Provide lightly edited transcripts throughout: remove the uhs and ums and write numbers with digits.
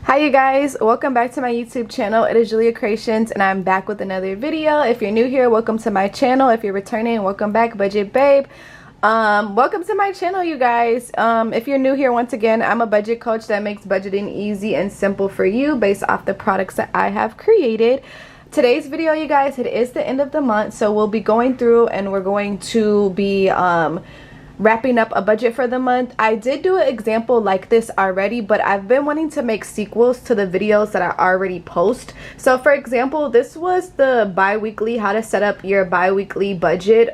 Hi you guys, welcome back to my YouTube channel. It is Jaliyah Kreationz and I'm back with another video. If you're new here, welcome to my channel. If you're returning, welcome back, Budget Babe. Welcome to my channel, you guys. If you're new here, once again, I'm a budget coach that makes budgeting easy and simple for you based off the products that I have created. Today's video, you guys, it is the end of the month, so we'll be going through and we're going to be wrapping up a budget for the month. I did do an example like this already, but I've been wanting to make sequels to the videos that I already post. So for example, this was the bi-weekly how to set up your bi-weekly budget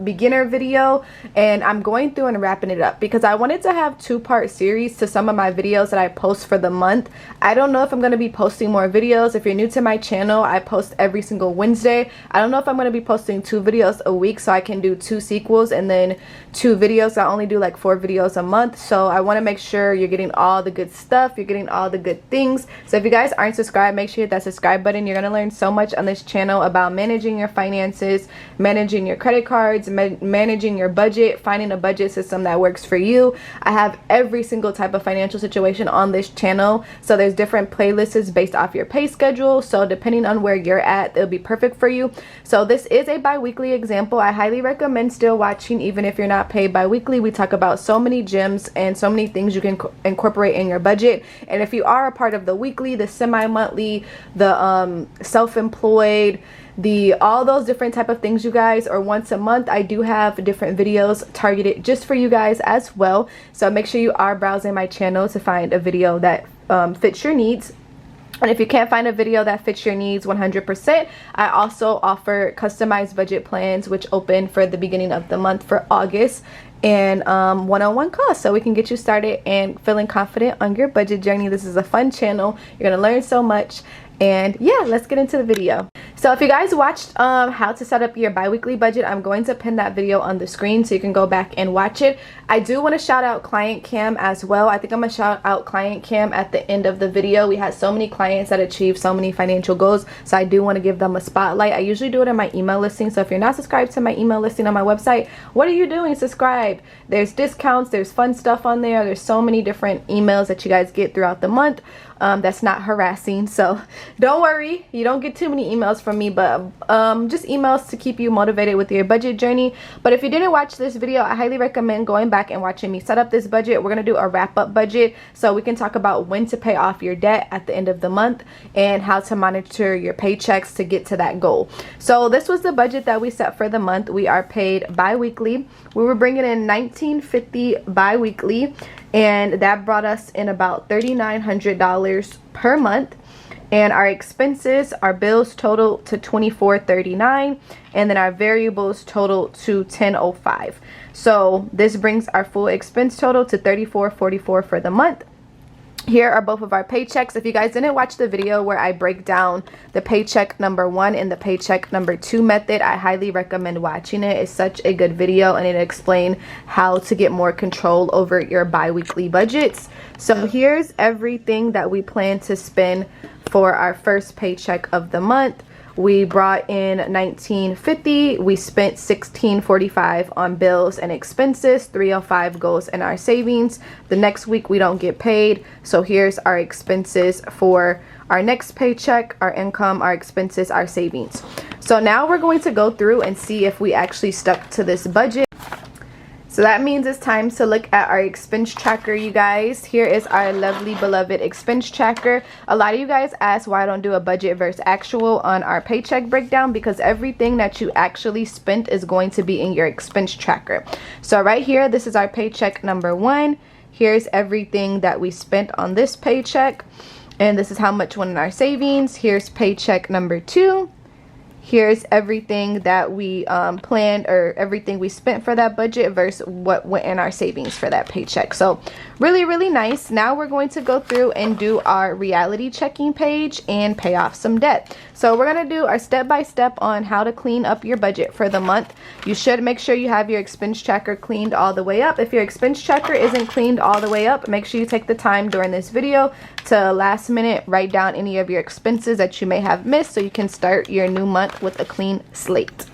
beginner video, and I'm going through and wrapping it up because I wanted to have two-part series to some of my videos that I post for the month. I don't know if I'm going to be posting more videos. If you're new to my channel, I post every single Wednesday. I don't know if I'm going to be posting 2 videos a week, so I can do 2 sequels and then 2 videos. I only do like 4 videos a month, so I want to make sure you're getting all the good stuff, you're getting all the good things. So if you guys aren't subscribed, make sure you hit that subscribe button. You're going to learn so much on this channel about managing your finances, managing your credit cards, managing your budget, finding a budget system that works for you. I have every single type of financial situation on this channel, so there's different playlists based off your pay schedule, so depending on where you're at, it'll be perfect for you. So this is a bi-weekly example. I highly recommend still watching even if you're not paid bi-weekly. We talk about so many gems and so many things you can incorporate in your budget. And if you are a part of the weekly, the semi-monthly, the self-employed, all those different type of things, you guys, or once a month, I do have different videos targeted just for you guys as well. So make sure you are browsing my channel to find a video that fits your needs. And if you can't find a video that fits your needs 100%, I also offer customized budget plans which open for the beginning of the month for August, and one-on-one calls so we can get you started and feeling confident on your budget journey. This is a fun channel. You're going to learn so much. And yeah, let's get into the video. So if you guys watched how to set up your bi-weekly budget, I'm going to pin that video on the screen so you can go back and watch it. I do want to shout out Client Cam as well. I think I'm going to shout out Client Cam at the end of the video. We had so many clients that achieved so many financial goals, so I do want to give them a spotlight. I usually do it in my email listing, so if you're not subscribed to my email listing on my website, what are you doing? Subscribe. There's discounts, there's fun stuff on there. There's so many different emails that you guys get throughout the month. That's not harassing, so don't worry, you don't get too many emails from me, but just emails to keep you motivated with your budget journey. But if you didn't watch this video, I highly recommend going back and watching me set up this budget. We're gonna do a wrap-up budget so we can talk about when to pay off your debt at the end of the month and how to monitor your paychecks to get to that goal. So this was the budget that we set for the month. We are paid bi-weekly. We were bringing in $19.50 bi-weekly, and that brought us in about $3,900 per month. And our expenses, our bills total to $24.39, and then our variables total to $10.05. So this brings our full expense total to $34.44 for the month. Here are both of our paychecks. If you guys didn't watch the video where I break down the paycheck number 1 and the paycheck number 2 method, I highly recommend watching it. It's such a good video, and it explains how to get more control over your bi-weekly budgets. So here's everything that we plan to spend for our first paycheck of the month. We brought in $19.50. We spent $16.45 on bills and expenses. $3.05 goes in our savings. The next week we don't get paid, so here's our expenses for our next paycheck, our income, our expenses, our savings. So now we're going to go through and see if we actually stuck to this budget. So that means it's time to look at our expense tracker, you guys. Here is our lovely beloved expense tracker. A lot of you guys ask why I don't do a budget versus actual on our paycheck breakdown, because everything that you actually spent is going to be in your expense tracker. So right here, this is our paycheck number 1. Here's everything that we spent on this paycheck, and this is how much went in our savings. Here's paycheck number 2. Here's everything that we planned, or everything we spent for that budget versus what went in our savings for that paycheck. So really nice. Now we're going to go through and do our reality checking page and pay off some debt. So we're going to do our step-by-step on how to clean up your budget for the month. You should make sure you have your expense tracker cleaned all the way up. If your expense tracker isn't cleaned all the way up, make sure you take the time during this video to last minute write down any of your expenses that you may have missed so you can start your new month with a clean slate.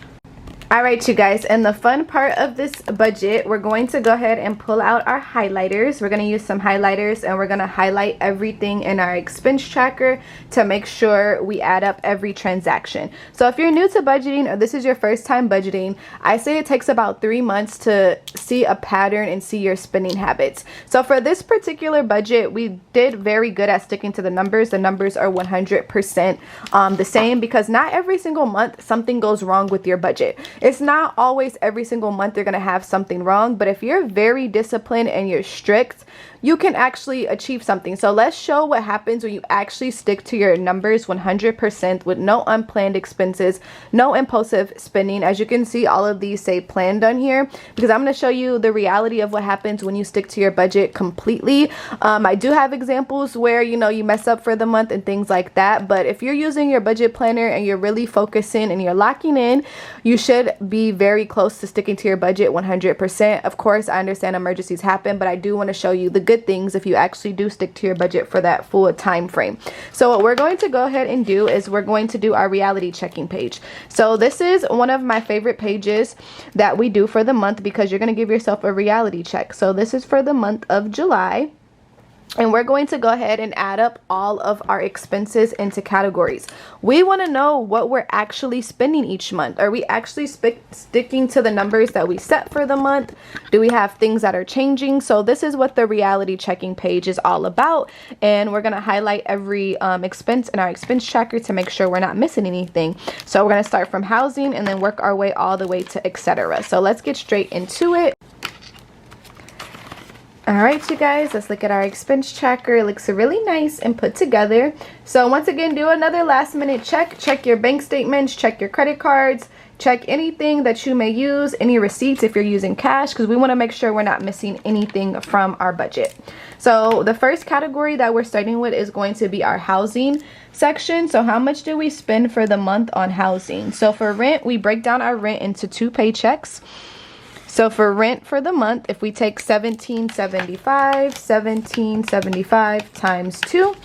All right, you guys, and the fun part of this budget, we're going to go ahead and pull out our highlighters. We're going to use some highlighters and we're going to highlight everything in our expense tracker to make sure we add up every transaction. So if you're new to budgeting or this is your first time budgeting, I say it takes about 3 months to see a pattern and see your spending habits. So for this particular budget, we did very good at sticking to the numbers. The numbers are 100% the same because not every single month something goes wrong with your budget. It's not always every single month you're going to have something wrong, but if you're very disciplined and you're strict, you can actually achieve something. So let's show what happens when you actually stick to your numbers 100% with no unplanned expenses, no impulsive spending. As you can see, all of these say planned on here because I'm going to show you the reality of what happens when you stick to your budget completely. I do have examples where, you know, you mess up for the month and things like that. But if you're using your budget planner and you're really focusing and you're locking in, you should be very close to sticking to your budget 100%. Of course, I understand emergencies happen, but I do want to show you the good things if you actually do stick to your budget for that full time frame. So what we're going to go ahead and do is we're going to do our reality checking page. So this is one of my favorite pages that we do for the month because you're going to give yourself a reality check. So this is for the month of July. And we're going to go ahead and add up all of our expenses into categories. We want to know what we're actually spending each month. Are we actually sticking to the numbers that we set for the month? Do we have things that are changing? So this is what the reality checking page is all about. And we're going to highlight every expense in our expense tracker to make sure we're not missing anything. So we're going to start from housing and then work our way all the way to etc. So let's get straight into it. Alright, you guys, let's look at our expense tracker. It looks really nice and put together. So once again, do another last minute check. Check your bank statements, check your credit cards, check anything that you may use, any receipts if you're using cash, because we want to make sure we're not missing anything from our budget. So the first category that we're starting with is going to be our housing section. So how much do we spend for the month on housing? So for rent, we break down our rent into 2 paychecks. So for rent for the month, if we take $17.75 times 2,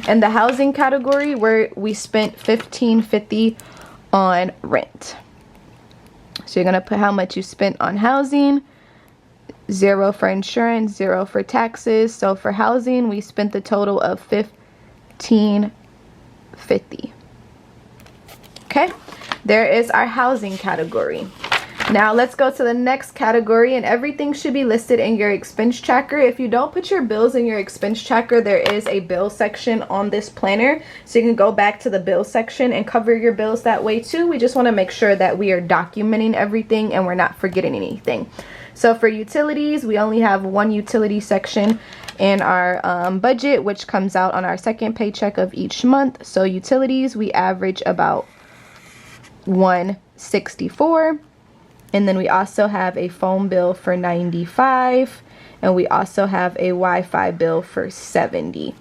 and the housing category where we spent $15.50 on rent. So you're gonna put how much you spent on housing, 0 for insurance, 0 for taxes. So for housing, we spent the total of $15.50. Okay, there is our housing category. Now let's go to the next category, and everything should be listed in your expense tracker. If you don't put your bills in your expense tracker, there is a bill section on this planner, so you can go back to the bill section and cover your bills that way too. We just want to make sure that we are documenting everything and we're not forgetting anything. So for utilities, we only have 1 utility section in our budget, which comes out on our second paycheck of each month. So utilities, we average about $164. And then we also have a phone bill for $95, and we also have a Wi-Fi bill for $70.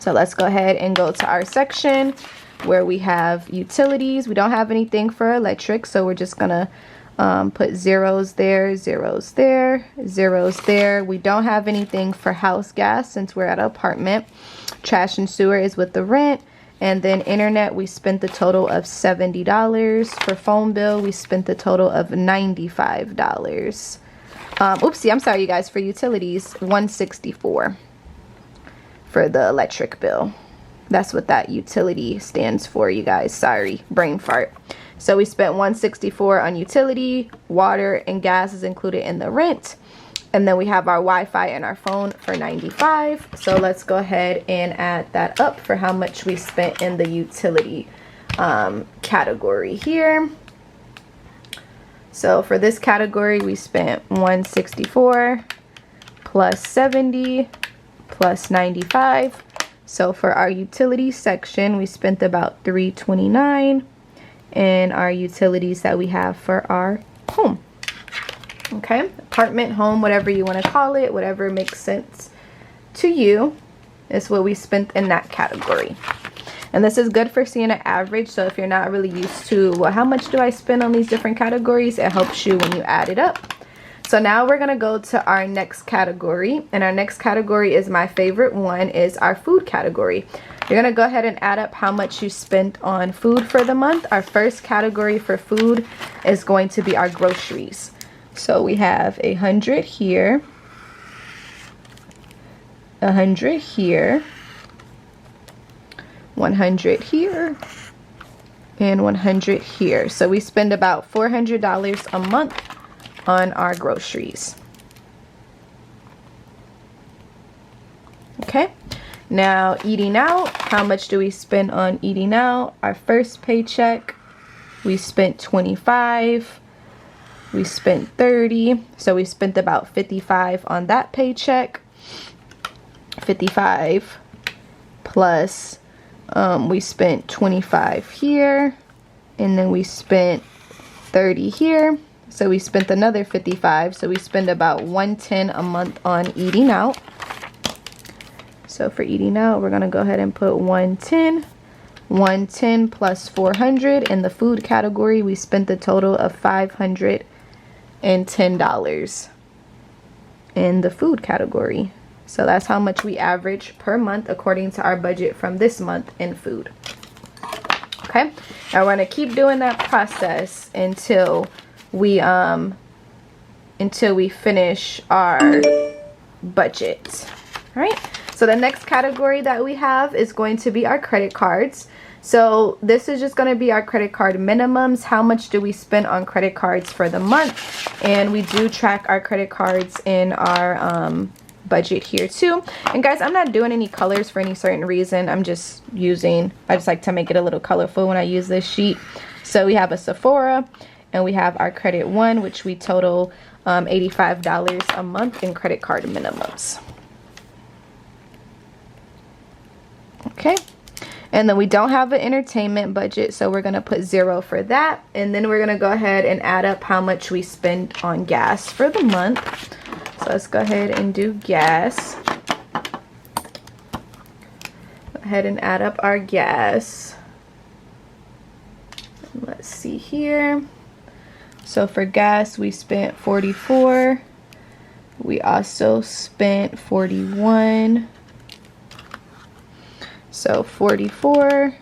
So let's go ahead and go to our section where we have utilities. We don't have anything for electric, so we're just gonna put zeros there, zeros there, zeros there. We don't have anything for house gas since we're at an apartment. Trash and sewer is with the rent. And then internet, we spent the total of $70. For phone bill, we spent the total of $95. Oopsie, I'm sorry, you guys. For utilities, $164 for the electric bill. That's what that utility stands for, you guys. Sorry, brain fart. So we spent $164 on utility, water, and gas is included in the rent. And then we have our Wi-Fi and our phone for $95. So let's go ahead and add that up for how much we spent in the utility category here. So for this category, we spent $164 plus $70 plus $95. So for our utility section, we spent about $329 in our utilities that we have for our home. Okay, apartment, home, whatever you want to call it, whatever makes sense to you is what we spent in that category. And this is good for seeing an average. So if you're not really used to, well, how much do I spend on these different categories, it helps you when you add it up. So now we're gonna go to our next category, and our next category is my favorite one, is our food category. You're gonna go ahead and add up how much you spent on food for the month. Our first category for food is going to be our groceries. So we have 100 here, 100 here, 100 here, and 100 here. So we spend about $400 a month on our groceries. Okay, now eating out, how much do we spend on eating out? Our first paycheck, we spent 25, we spent 30, so we spent about 55 on that paycheck. 55 plus we spent 25 here, and then we spent 30 here, so we spent another 55. So we spend about $110 a month on eating out. So for eating out, we're gonna go ahead and put 110. 110 plus 400. In the food category, we spent a total of $510 in the food category. So that's how much we average per month according to our budget from this month in food. Okay, now we're gonna keep doing that process until we finish our budget. All right, so the next category that we have is going to be our credit cards. So this is just going to be our credit card minimums. How much do we spend on credit cards for the month? And we do track our credit cards in our budget here too. And guys, I'm not doing any colors for any certain reason. I just like to make it a little colorful when I use this sheet. So we have a Sephora, and we have our credit one, which we total $85 a month in credit card minimums. Okay, and then we don't have an entertainment budget, so we're gonna put 0 for that. And then we're gonna go ahead and add up how much we spend on gas for the month. So let's go ahead and do gas. Go ahead and add up our gas. Let's see here. So for gas, we spent 44. We also spent 41. So 44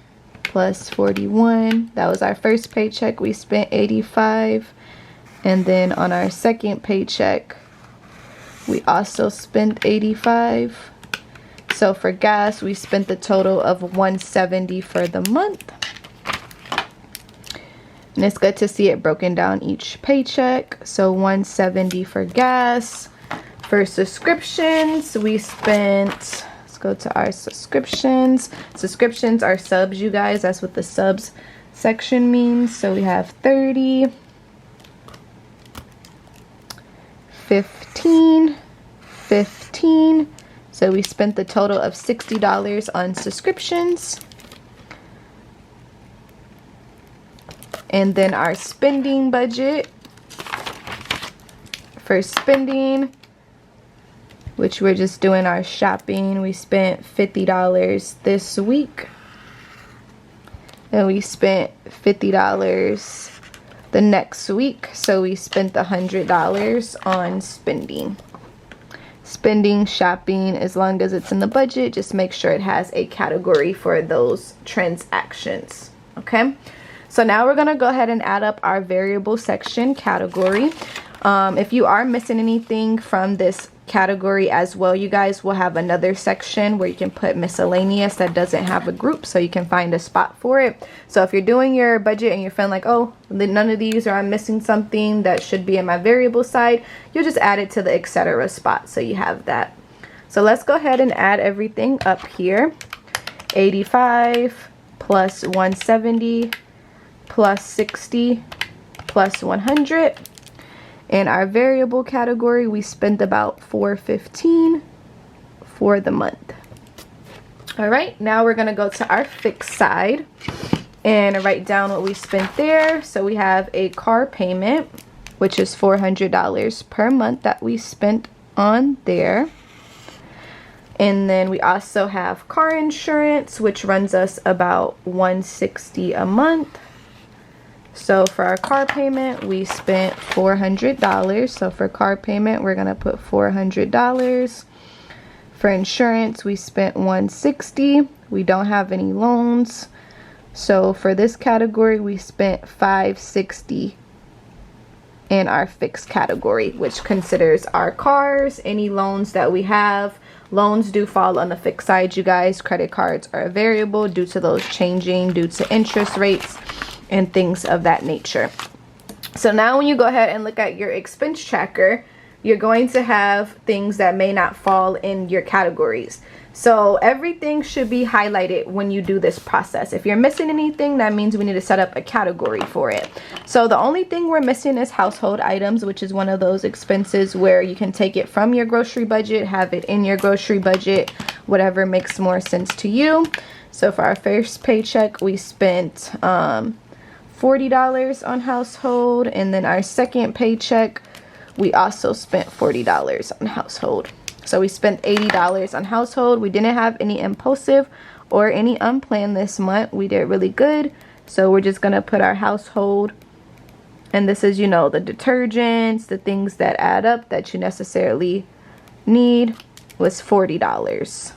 plus 41, that was our first paycheck. We spent 85. And then on our second paycheck, we also spent 85. So for gas, we spent the total of 170 for the month. And it's good to see it broken down each paycheck. So 170 for gas. For subscriptions, we spent, let's go to our subscriptions. Subscriptions are subs, you guys. That's what the subs section means. So we have 30, 15, 15. So we spent the total of $60 on subscriptions. And then our spending budget. For spending, which we're just doing our shopping, we spent $50 this week. And we spent $50 the next week. So we spent $100 on spending. Spending, shopping, as long as it's in the budget, just make sure it has a category for those transactions. Okay, so now we're gonna go ahead and add up our variable section category. If you are missing anything from this category as well, you guys will have another section where you can put miscellaneous that doesn't have a group, so you can find a spot for it. So if you're doing your budget and you're feeling like, oh, none of these, or I'm missing something that should be in my variable side, you'll just add it to the etc. spot, so you have that. So let's go ahead and add everything up here. 85 plus 170 plus 60 plus 100. In our variable category, we spent about $415 for the month. All right, now we're gonna go to our fixed side and write down what we spent there. So we have a car payment, which is $400 per month that we spent on there. And then we also have car insurance, which runs us about $160 a month. So for our car payment, we spent $400. So for car payment, we're going to put $400. For insurance, we spent $160. We don't have any loans. So for this category, we spent $560 in our fixed category, which considers our cars, any loans that we have. Loans do fall on the fixed side, you guys. Credit cards are a variable due to those changing due to interest rates and things of that nature. So now when you go ahead and look at your expense tracker, you're going to have things that may not fall in your categories. So everything should be highlighted when you do this process. If you're missing anything, that means we need to set up a category for it. So the only thing we're missing is household items, which is one of those expenses where you can take it from your grocery budget, have it in your grocery budget, whatever makes more sense to you. So for our first paycheck, we spent $40 on household, and then our second paycheck we also spent $40 on household. So we spent $80 on household. We didn't have any impulsive or any unplanned this month. We did really good. So we're just gonna put our household, and this is, you know, the detergents, the things that add up that you necessarily need, was $40.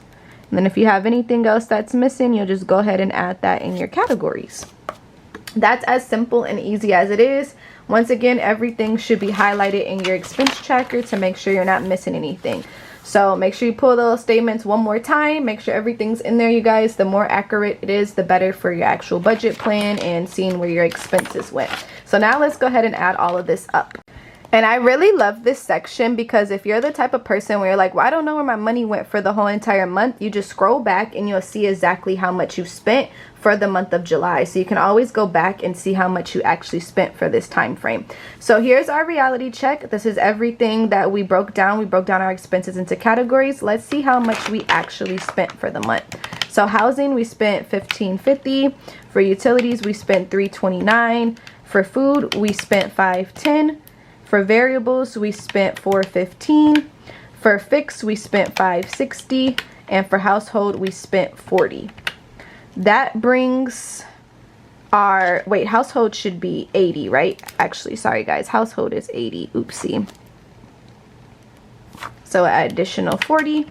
And then if you have anything else that's missing, you'll just go ahead and add that in your categories. That's as simple and easy as it is. Once again, everything should be highlighted in your expense tracker to make sure you're not missing anything. So make sure you pull those statements one more time. Make sure everything's in there, you guys. The more accurate it is, the better for your actual budget plan and seeing where your expenses went. So now let's go ahead and add all of this up. And I really love this section because if you're the type of person where you're like, well, I don't know where my money went for the whole entire month, you just scroll back and you'll see exactly how much you spent for the month of July. So you can always go back and see how much you actually spent for this time frame. So here's our reality check. This is everything that we broke down. We broke down our expenses into categories. Let's see how much we actually spent for the month. So housing, we spent $1,550. For utilities, we spent $329. For food, we spent $510. For variables, we spent $415. For fixed, we spent $560. And for household, we spent $40. That brings our, wait, household should be $80, right? Actually, sorry guys, household is $80. Oopsie. So an additional $40.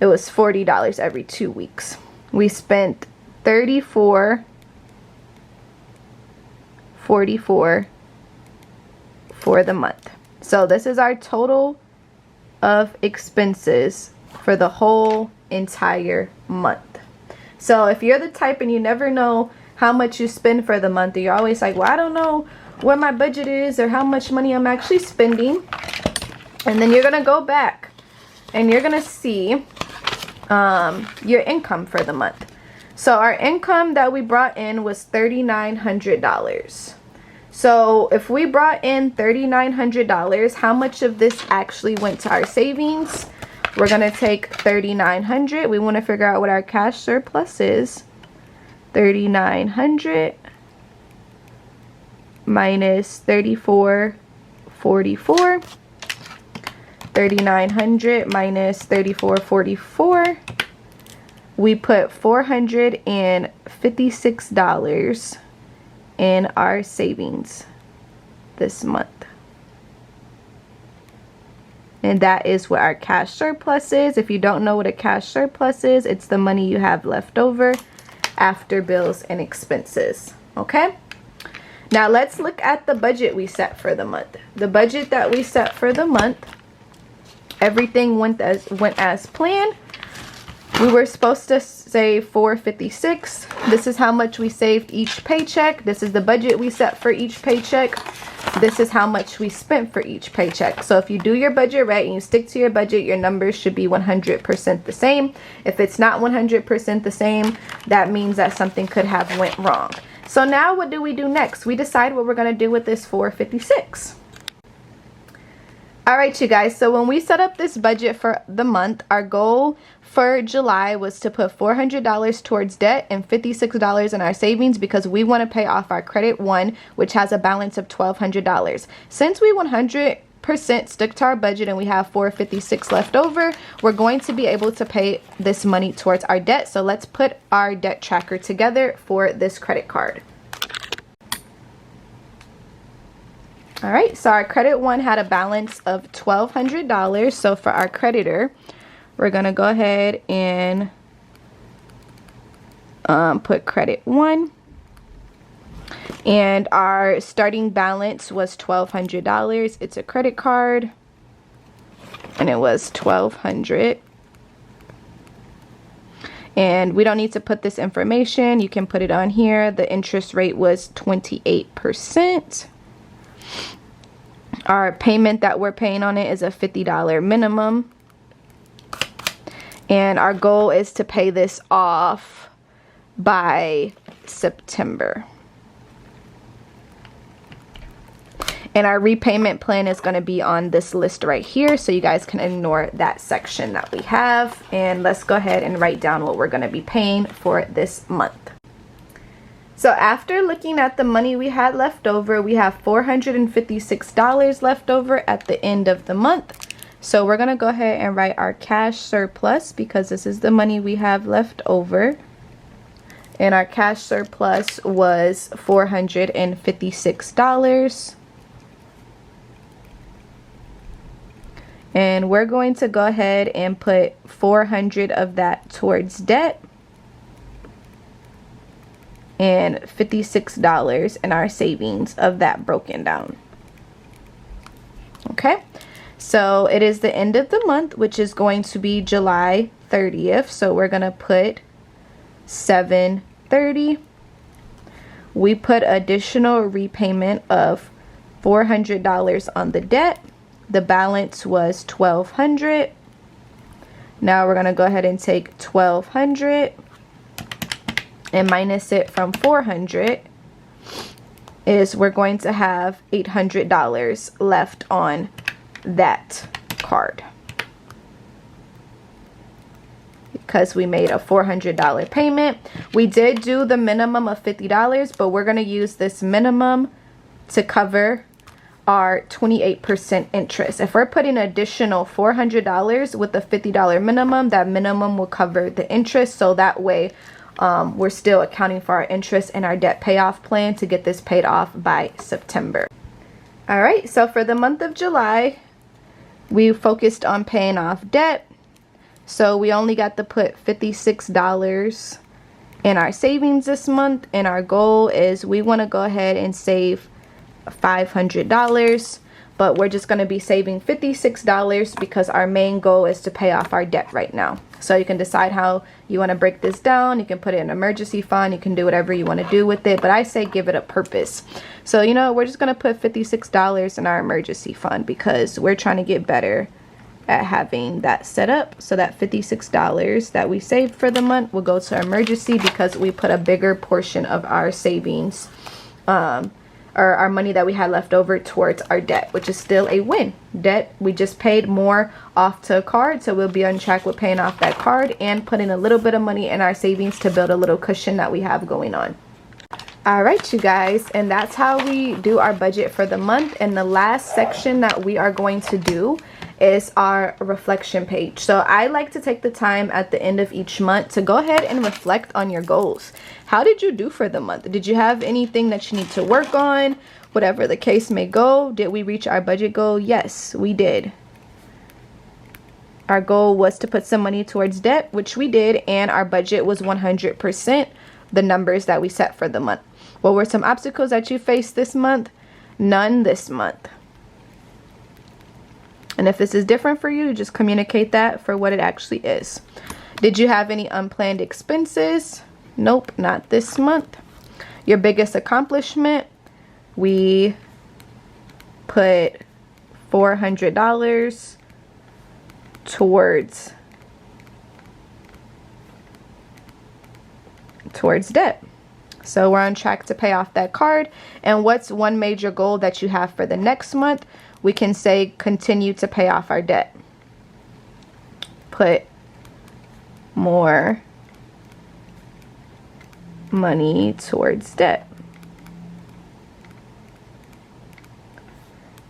It was $40 every 2 weeks. We spent $34.44 for the month. So this is our total of expenses for the whole entire month. So if you're the type and you never know how much you spend for the month, or you're always like, well, I don't know what my budget is or how much money I'm actually spending, and then you're gonna go back and you're gonna see your income for the month. So our income that we brought in was $3,900. So if we brought in $3,900, how much of this actually went to our savings? We're going to take $3,900. We want to figure out what our cash surplus is. $3,900 minus $34.44. $3,900 minus $34.44. We put $456 in our savings this month. And that is what our cash surplus is. If you don't know what a cash surplus is, it's the money you have left over after bills and expenses. Okay? Now let's look at the budget we set for the month. The budget that we set for the month, everything went as planned. We were supposed to save $456. This is how much we saved each paycheck. This is the budget we set for each paycheck. This is how much we spent for each paycheck. So if you do your budget right and you stick to your budget, your numbers should be 100% the same. If it's not 100% the same, that means that something could have went wrong. So now what do we do next? We decide what we're going to do with this $456. All right, you guys, so when we set up this budget for the month, our goal for July was to put $400 towards debt and $56 in our savings because we want to pay off our credit one, which has a balance of $1,200. Since we 100% stick to our budget and we have $456 left over, we're going to be able to pay this money towards our debt. So let's put our debt tracker together for this credit card. All right, so our credit one had a balance of $1,200. So for our creditor, we're going to go ahead and put credit one. And our starting balance was $1,200. It's a credit card, and it was $1,200. And we don't need to put this information. You can put it on here. The interest rate was 28%. Our payment that we're paying on it is a $50 minimum. And our goal is to pay this off by September. And our repayment plan is going to be on this list right here, so you guys can ignore that section that we have. And let's go ahead and write down what we're going to be paying for this month. So after looking at the money we had left over, we have $456 left over at the end of the month. So we're going to go ahead and write our cash surplus, because this is the money we have left over. And our cash surplus was $456. And we're going to go ahead and put $400 of that towards debt and $56 in our savings of that broken down. Okay, so it is the end of the month, which is going to be July 30th. So we're going to put 7/30. We put additional repayment of $400 on the debt. The balance was $1,200. Now we're going to go ahead and take $1,200 and minus it from $400. Is we're going to have $800 left on that card, because we made a $400 payment. We did do the minimum of $50, but we're going to use this minimum to cover our 28% interest. If we're putting additional $400 with a $50 minimum, that minimum will cover the interest. So that way we're still accounting for our interest and our debt payoff plan to get this paid off by September. All right, so for the month of July, we focused on paying off debt. So we only got to put $56 in our savings this month, and our goal is we want to go ahead and save $500, but we're just going to be saving $56 because our main goal is to pay off our debt right now. So you can decide how you want to break this down. You can put it in an emergency fund. You can do whatever you want to do with it, but I say give it a purpose. So, you know, we're just going to put $56 in our emergency fund because we're trying to get better at having that set up. So that $56 that we saved for the month will go to emergency because we put a bigger portion of our savings or our money that we had left over towards our debt, which is still a win. Debt, we just paid more off to a card, so we'll be on track with paying off that card and putting a little bit of money in our savings to build a little cushion that we have going on. All right, you guys, and that's how we do our budget for the month. And the last section that we are going to do is our reflection page. So I like to take the time at the end of each month to go ahead and reflect on your goals. How did you do for the month? Did you have anything that you need to work on? Whatever the case may go. Did we reach our budget goal? Yes, we did. Our goal was to put some money towards debt, which we did, and our budget was 100% the numbers that we set for the month. What were some obstacles that you faced this month? None this month. And if this is different for you, just communicate that for what it actually is. Did you have any unplanned expenses? Nope, not this month. Your biggest accomplishment? We put $400 towards debt. So we're on track to pay off that card. And what's one major goal that you have for the next month? We can say continue to pay off our debt. Put more money towards debt.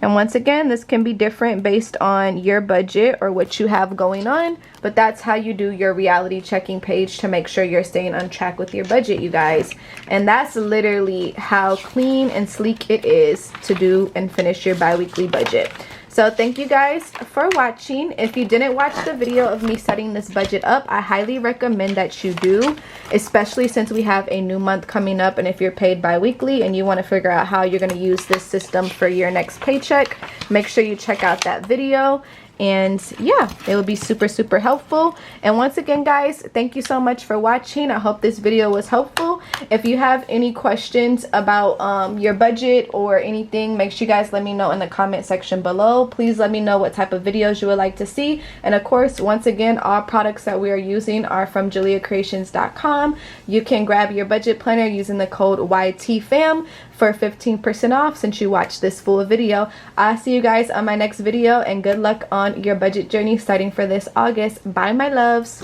And once again, this can be different based on your budget or what you have going on, but that's how you do your reality checking page to make sure you're staying on track with your budget, you guys. And that's literally how clean and sleek it is to do and finish your bi-weekly budget. So thank you guys for watching. If you didn't watch the video of me setting this budget up, I highly recommend that you do, especially since we have a new month coming up. And if you're paid bi-weekly and you want to figure out how you're going to use this system for your next paycheck, make sure you check out that video. And yeah, it will be super helpful. And once again, guys, thank you so much for watching. I hope this video was helpful. If you have any questions about your budget or anything, make sure you guys let me know in the comment section below. Please let me know what type of videos you would like to see. And of course, once again, all products that we are using are from JaliyahCreationz.com. You can grab your budget planner using the code YTFAM for 15% off since you watched this full video. I'll see you guys on my next video, and good luck on your budget journey starting for this August. Bye, my loves.